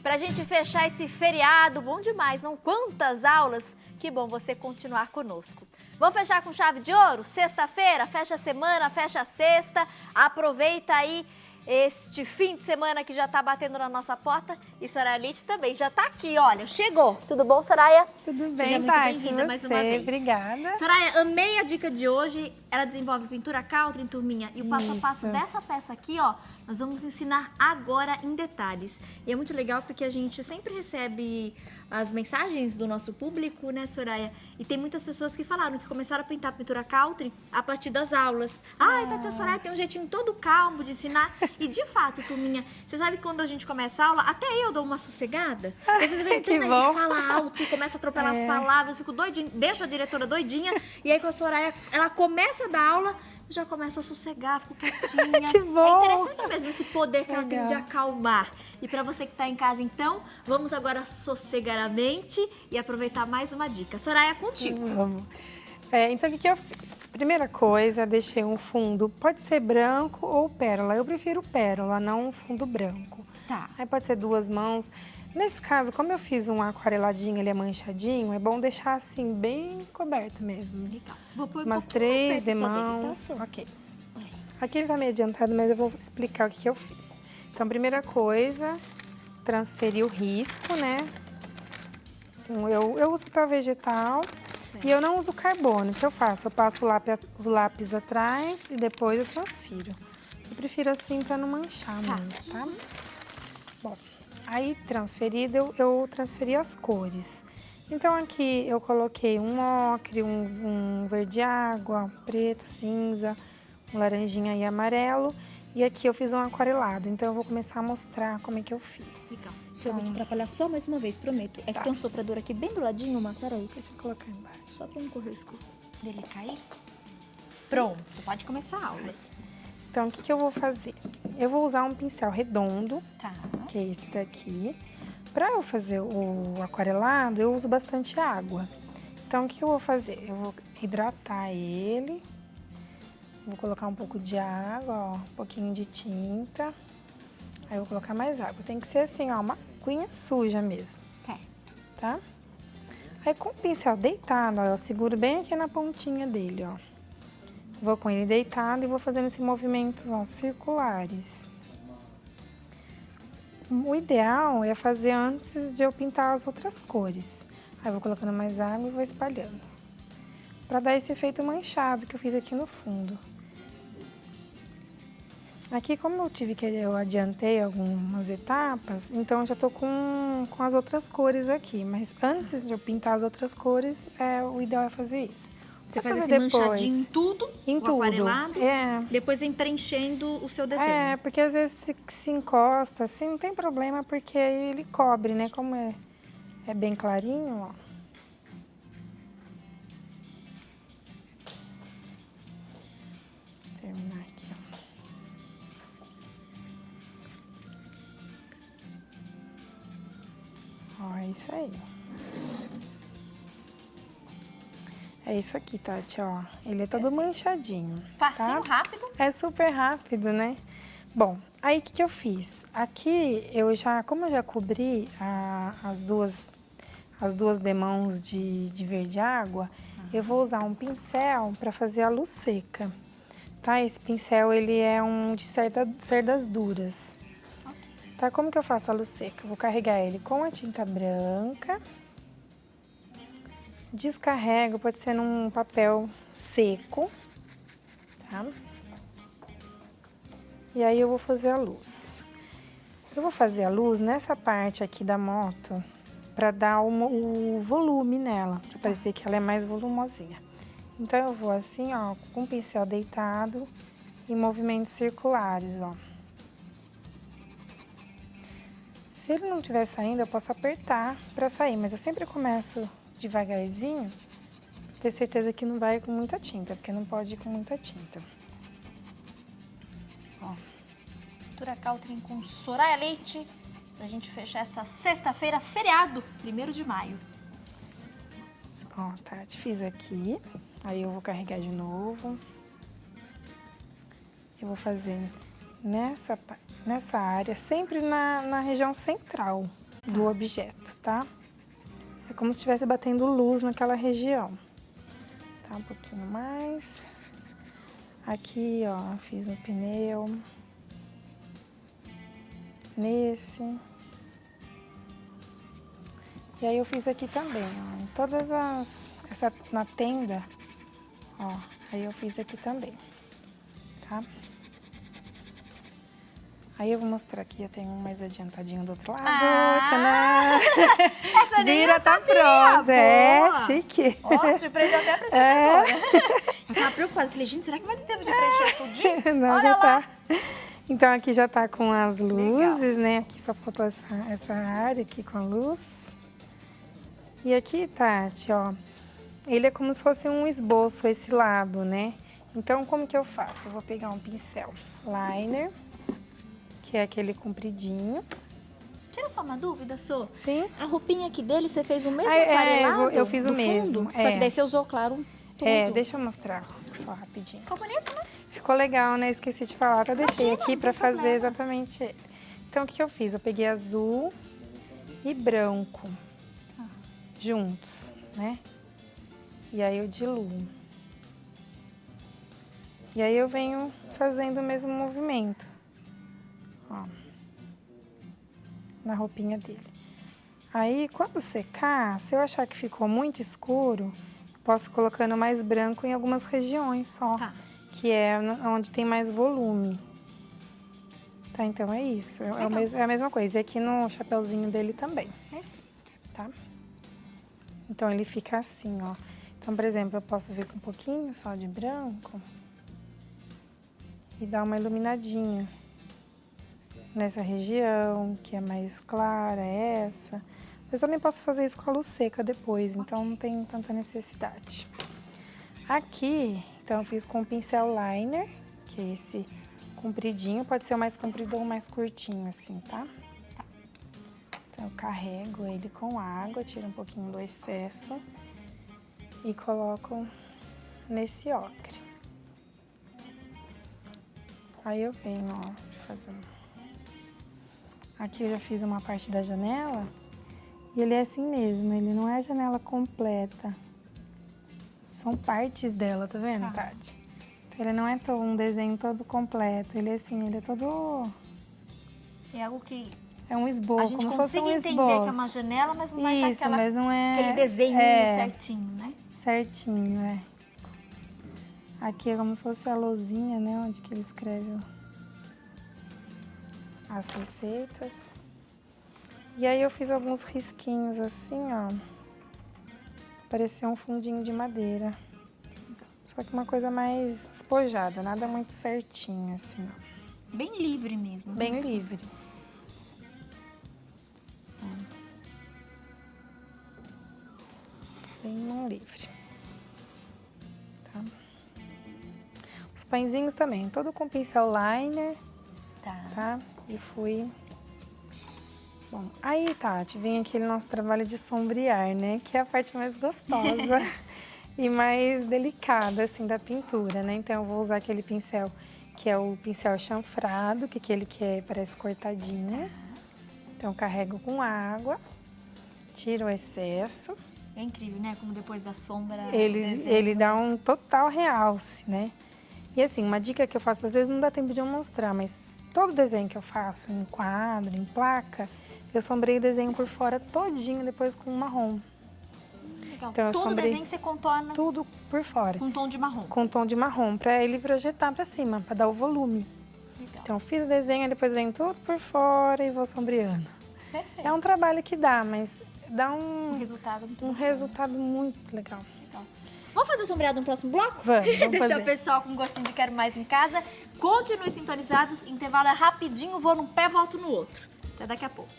pra gente fechar esse feriado. Bom demais, não? Quantas aulas? Que bom você continuar conosco. Vamos fechar com chave de ouro? Sexta-feira, fecha a semana, fecha a sexta. Aproveita aí este fim de semana que já tá batendo na nossa porta. E Soraya Leite também já tá aqui, olha, chegou. Tudo bom, Soraya? Tudo bem, Seja muito bem-vinda mais uma vez. Obrigada. Soraya, amei a dica de hoje. Ela desenvolve pintura country, turminha. E o passo a passo dessa peça aqui, ó, nós vamos ensinar agora em detalhes. E é muito legal porque a gente sempre recebe as mensagens do nosso público, né, Soraya? E tem muitas pessoas que falaram que começaram a pintar pintura country a partir das aulas. Ai, Tia Soraya tem um jeitinho todo calmo de ensinar. E de fato, turminha, você sabe que quando a gente começa a aula, até eu dou uma sossegada. Às vezes vem tudo aí, fala alto e começa a atropelar as palavras, eu fico doidinha, deixo a diretora doidinha. E aí com a Soraya, ela começa a dar aula, eu já começo a sossegar, fico quietinha. Que bom! É interessante mesmo esse poder que ela tem de acalmar. E para você que está em casa, então, vamos agora sossegar a mente e aproveitar mais uma dica. Soraya, contigo. Vamos. Então, o que eu fiz? Primeira coisa, deixei um fundo, pode ser branco ou pérola. Eu prefiro pérola, não um fundo branco. Tá. Aí pode ser duas mãos. Nesse caso, como eu fiz um aquareladinho, ele é manchadinho, é bom deixar assim, bem coberto mesmo. Legal. Vou pôr umas 3 demãos. Dele, tá? Ok. Aqui ele tá meio adiantado, mas eu vou explicar o que eu fiz. Então, primeira coisa, transferir o risco, né? Eu uso para vegetal. Certo. E eu não uso carbono. O que eu faço? Eu passo os lápis atrás e depois eu transfiro. Eu prefiro assim para não manchar muito, tá? Bom, aí transferido, eu transferi as cores. Então aqui eu coloquei um ocre, um verde água, um preto, cinza, um laranjinha e amarelo. E aqui eu fiz um aquarelado, então eu vou começar a mostrar como é que eu fiz. Legal. Se eu vou te atrapalhar só mais uma vez, prometo. É que tem um soprador aqui bem do ladinho, uma. Peraí. Deixa eu colocar embaixo. Só pra não correr o escuro dele cair. Pronto, pode começar a aula. Então, o que eu vou fazer? Eu vou usar um pincel redondo, que é esse daqui. Pra eu fazer o aquarelado, eu uso bastante água. Então, o que eu vou fazer? Eu vou hidratar ele. Vou colocar um pouco de água, ó, um pouquinho de tinta. Aí eu vou colocar mais água. Tem que ser assim, ó, uma aguinha suja mesmo. Certo. Tá? Aí com o pincel deitado, ó, eu seguro bem aqui na pontinha dele, ó. Vou com ele deitado e vou fazendo esses movimentos, ó, circulares. O ideal é fazer antes de eu pintar as outras cores. Aí eu vou colocando mais água e vou espalhando. Pra dar esse efeito manchado que eu fiz aqui no fundo. Aqui, como eu adiantei algumas etapas, então eu já tô com as outras cores aqui. Mas antes de eu pintar as outras cores, o ideal é fazer isso. Você faz esse manchadinho em tudo, aquarelado, depois vem preenchendo o seu desenho. Porque às vezes se encosta, assim, não tem problema, porque aí ele cobre, né? Como é bem clarinho, ó. Vou terminar aqui, ó. Ó, é isso aí. É isso aqui, Tati, ó. Ele é todo manchadinho. Facinho, rápido? É super rápido, né? Bom, aí o que eu fiz? Aqui, como eu já cobri as duas demãos de verde água, eu vou usar um pincel para fazer a luz seca. Tá? Esse pincel, ele é de cerdas duras. Tá? Como que eu faço a luz seca? Eu vou carregar ele com a tinta branca. Descarrego, pode ser num papel seco, tá? E aí eu vou fazer a luz. Eu vou fazer a luz nessa parte aqui da moto para dar o volume nela, para parecer que ela é mais volumosinha. Então eu vou assim, ó, com o pincel deitado em movimentos circulares, ó. Se ele não estiver saindo, eu posso apertar para sair, mas eu sempre começo devagarzinho, ter certeza que não vai com muita tinta, porque não pode ir com muita tinta. Ó. Pintura country com Soraya Leite, pra gente fechar essa sexta-feira, feriado, 1º de maio. Ó, Tati, fiz aqui, aí eu vou carregar de novo. Eu vou fazer nessa área, sempre na região central. do objeto, tá? É como se estivesse batendo luz naquela região. Tá, um pouquinho mais. Aqui, ó, fiz no pneu. Nesse. E aí eu fiz aqui também, ó, em todas na tenda, ó, aí eu fiz aqui também, tá? Aí eu vou mostrar aqui, eu tenho um mais adiantadinho do outro lado. Tcharam! Essa nem Vira, eu tá sabia. pronta, Boa. é chique. Ó, surpreendeu até a apresentadora. Eu tava preocupada, falei, gente, será que vai ter tempo de preencher tudinho? Não, Olha já lá. tá. Então aqui já tá com as luzes, Legal. né? Aqui só faltou essa área aqui com a luz. E aqui, Tati, ó, ele é como se fosse um esboço, esse lado, né? Então, como que eu faço? Eu vou pegar um pincel liner, que é aquele compridinho. Tira só uma dúvida, Sô. Sim. A roupinha aqui dele, você fez o mesmo Ah, aparelhado eu fiz o do mesmo, fundo? Só que daí você usou, claro, um tom azul. Deixa eu mostrar só rapidinho. Ficou bonito, né? Ficou legal, né? Esqueci de falar, até deixei Imagina, aqui não pra tem fazer problema. exatamente ele. Então, o que eu fiz? Eu peguei azul e branco juntos, né? E aí eu diluo. E aí eu venho fazendo o mesmo movimento, ó, na roupinha dele. Aí, quando secar, se eu achar que ficou muito escuro, posso ir colocando mais branco em algumas regiões só, Tá. que é onde tem mais volume. Tá, então é isso, é a mesma coisa. E aqui no chapeuzinho dele também, tá? Então ele fica assim, ó. Então, por exemplo, eu posso vir com um pouquinho só de branco e dar uma iluminadinha nessa região, que é mais clara, essa. Mas também posso fazer isso com a luz seca depois, então não tem tanta necessidade. Aqui, então eu fiz com o pincel liner, que é esse compridinho, pode ser o mais comprido ou o mais curtinho, assim, tá? Então eu carrego ele com água, tiro um pouquinho do excesso e coloco nesse ocre. Aí eu venho, ó, fazendo. Aqui eu já fiz uma parte da janela e ele é assim mesmo, ele não é a janela completa. São partes dela, tá vendo, Tati? Então, ele não é um desenho todo completo, ele é assim, ele é todo... É algo que É um esboço, a gente como se fosse consiga um entender esboço. que é uma janela, mas não vai estar Isso, mas não é... aquele desenho certinho, né? Certinho, é. Aqui é como se fosse a lousinha, né? Onde que ele escreve as receitas. E aí eu fiz alguns risquinhos assim, ó. Parecia um fundinho de madeira. Só que uma coisa mais despojada, nada muito certinho, assim, ó. Bem livre mesmo. Bem isso. livre. Bem mão livre. Tá? Os pãezinhos também, todo com pincel liner, tá? E fui... Bom, aí, Tati, vem aquele nosso trabalho de sombrear, né? Que é a parte mais gostosa e mais delicada, assim, da pintura, né? Então, eu vou usar aquele pincel que é o pincel chanfrado, que aquele que parece cortadinho. Então, carrego com água, tiro o excesso. É incrível, né? Como depois da sombra... Ele dá um total realce, né? E assim, uma dica que eu faço, às vezes não dá tempo de eu mostrar, mas todo desenho que eu faço em quadro, em placa, eu sombreio o desenho por fora todinho, depois com marrom. Legal. Então, eu Todo sombrei desenho você contorna tudo por fora. com tom de marrom. Com tom de marrom, pra ele projetar pra cima, pra dar o volume. Legal. Então, eu fiz o desenho, aí depois vem tudo por fora e vou sombreando. Perfeito. É um trabalho que dá, mas dá um resultado muito bacana. resultado muito legal. Legal. Vamos fazer o sombreado no próximo bloco? Vamos Deixar fazer. o pessoal com gostinho de quero mais em casa. Continue sintonizados, intervalo é rapidinho, vou num pé, volto no outro. Até daqui a pouco.